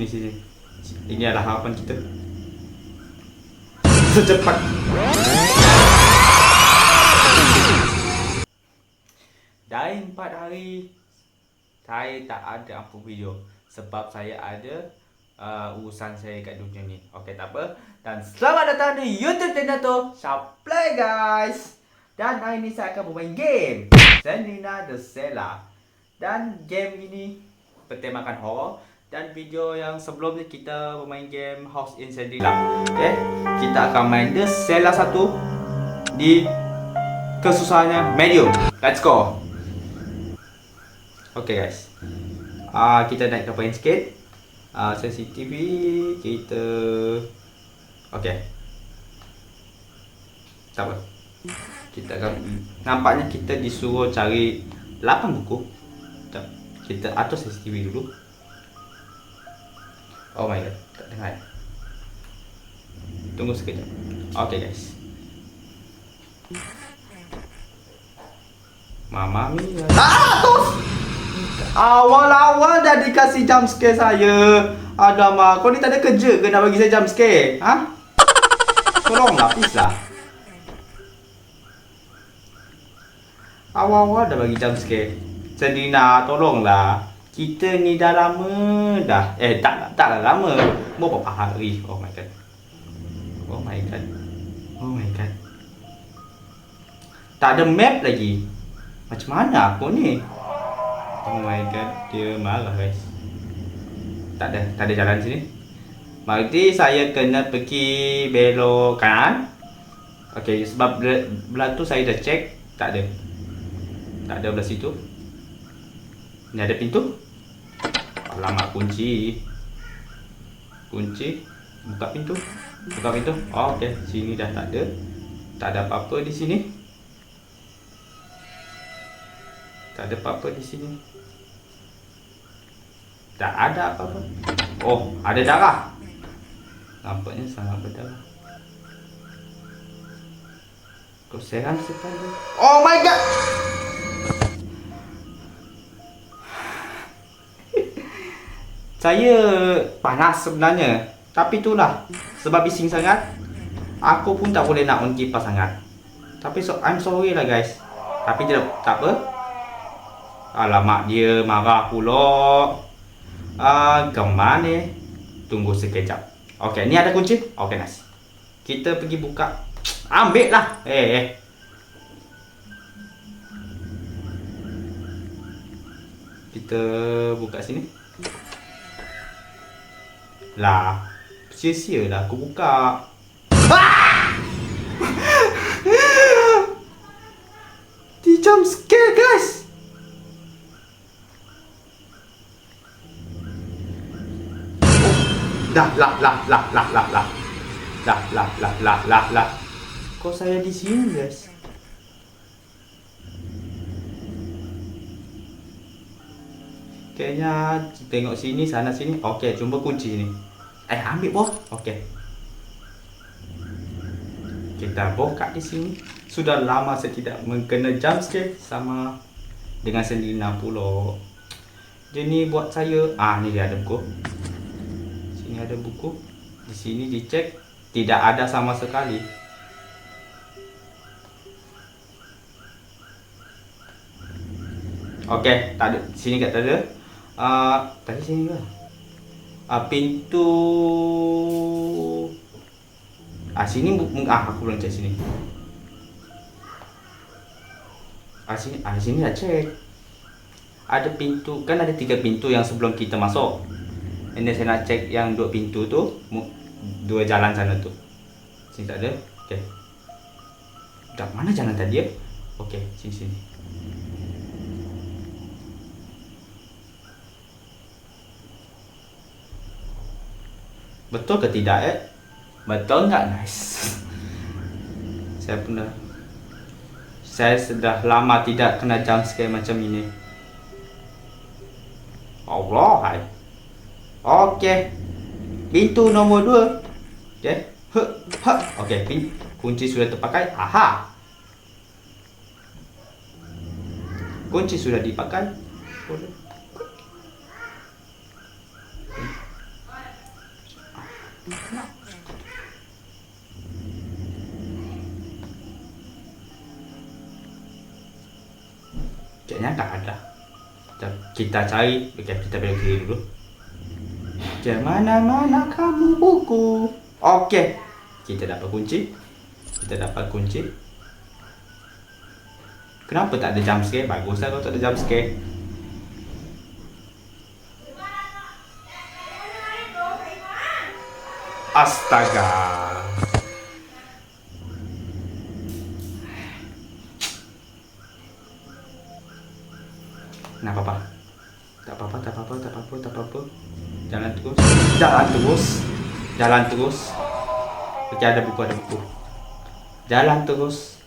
Di sini. Ini adalah harapan kita. Secepat. Dari 4 hari saya tak ada apa video sebab saya ada urusan saya kat dunia ni. Okey, tak apa. Dan selamat datang di YouTube channel tu Shopplay guys. Dan hari ni saya akan bermain game Sandrina The Cellar. Dan game ini bertemakan horror. Dan video yang sebelum ni kita bermain game House in Sandrina. Okay, kita akan main The Cellar 1 di kesusahannya medium. Let's go. Okay guys, kita naik ke point sikit. Sensitivity kita. Okay, tak apa. Kita akan, nampaknya kita disuruh cari 8 buku. Kita atur sensitivity dulu. Oh my god, tak dengar. Tunggu sekejap. Okay guys. Mama Mia. Awal-awal dah dikasih jump scare saya. Alamak, kau ni tak ada kerja ke nak bagi saya jump scare? Ha? Tolonglah, please lah. Awal-awal dah bagi jump scare. Sandrina, tolonglah. Kita ni dah lama dah. Taklah lama. Berapa hari? Oh my god. Oh my god. Oh my god. Tak ada map lagi. Macam mana aku ni? Oh my god, dia marah guys. Tak ada jalan sini. Berarti saya kena pergi belok kanan. Okey, sebab belah tu saya dah check, tak ada. Tak ada belah situ. Ni ada pintu. Alamak, kunci. Kunci. Buka pintu. Buka pintu. Oh, okey, sini dah tak ada. Tak ada apa-apa di sini. Tak ada apa-apa di sini. Tak ada apa-apa. Oh, ada darah. Nampaknya sangat berdarah. Kau serang sekali. Oh my god. Saya panas sebenarnya. Tapi itulah, sebab bising sangat, aku pun tak boleh nak on kipas sangat. Tapi I'm sorry lah guys. Tapi dia tak apa. Alamak, dia marah pula. Kemana? Tunggu sekejap. Okey, ni ada kunci. Okey, nice. Kita pergi buka. Ambil lah. Kita buka sini. Lah, sia-sia lah aku buka. Di jump scare guys. Lah. Kok saya di sini, guys? Kayaknya tengok sini, sana sini. Okey, jumpa kunci ni. Ambil boh. Okey. Kita buka di sini. Sudah lama saya tidak mengkena jump scare sama dengan Sandrina pula. Dia ni buat saya. Ni dia ada buku. Sini ada buku. Di sini dicek, tidak ada sama sekali. Okey, tak ada. Sini kat tak ada. Tadi sini ke? Pintu. Sini aku belum cek sini. Sini dah cek. Ada pintu, kan ada 3 pintu yang sebelum kita masuk. Ini saya nak cek yang 2 pintu tu, 2 jalan sana tu. Sini tak ada. Okey. Dah mana jalan tadi ya? Okey, sini. Betul ke tidak Betul nggak nice? Saya sudah lama tidak kena jump scare macam ini. Allah hai. Okey. Pintu nombor 2. Okey. Okey, kunci sudah terpakai. Aha. Kunci sudah dipakai. Kayaknya tak ada. Kita cari, kita belok kiri dulu. Ke mana-mana kamu buku. Okey. Kita dapat kunci. Kenapa tak ada jump scare? Baguslah kalau tak ada jump scare. Astaga. Nah, apa-apa. Tak apa-apa. Jalan terus. Okey, ada buku. Jalan terus.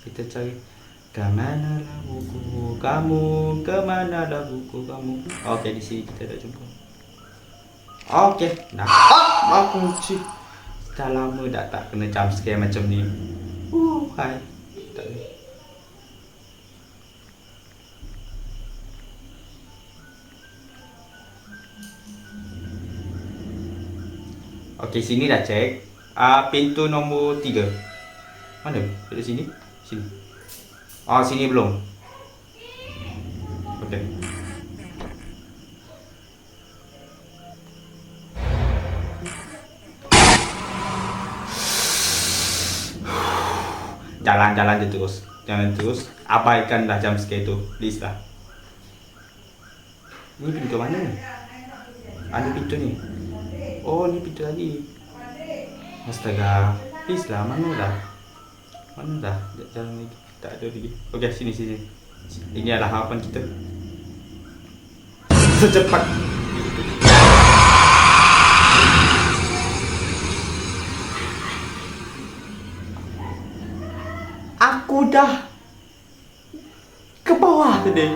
Kita cari. Kemanalah buku kamu? Kemanalah buku kamu? Okey, di sini kita dah jumpa. Okey, dah kunci. Dah lama tak kena jump scare macam ni. Hai. Tak boleh. Okey, sini dah cek. Pintu nombor 3. Mana? Pada sini? Sini. Sini belum. Okey. Jalan terus. Abaikanlah jump scare tu. Please lah. Ni pintu mana ni? Ada pintu ni. Oh, ni pintu lagi. Astaga. Please lah, mana dah? Jalan lagi. Tak ada lagi. Okey, sini. Ini adalah harapan kita. Secepat. Aku dah ke bawah tadi.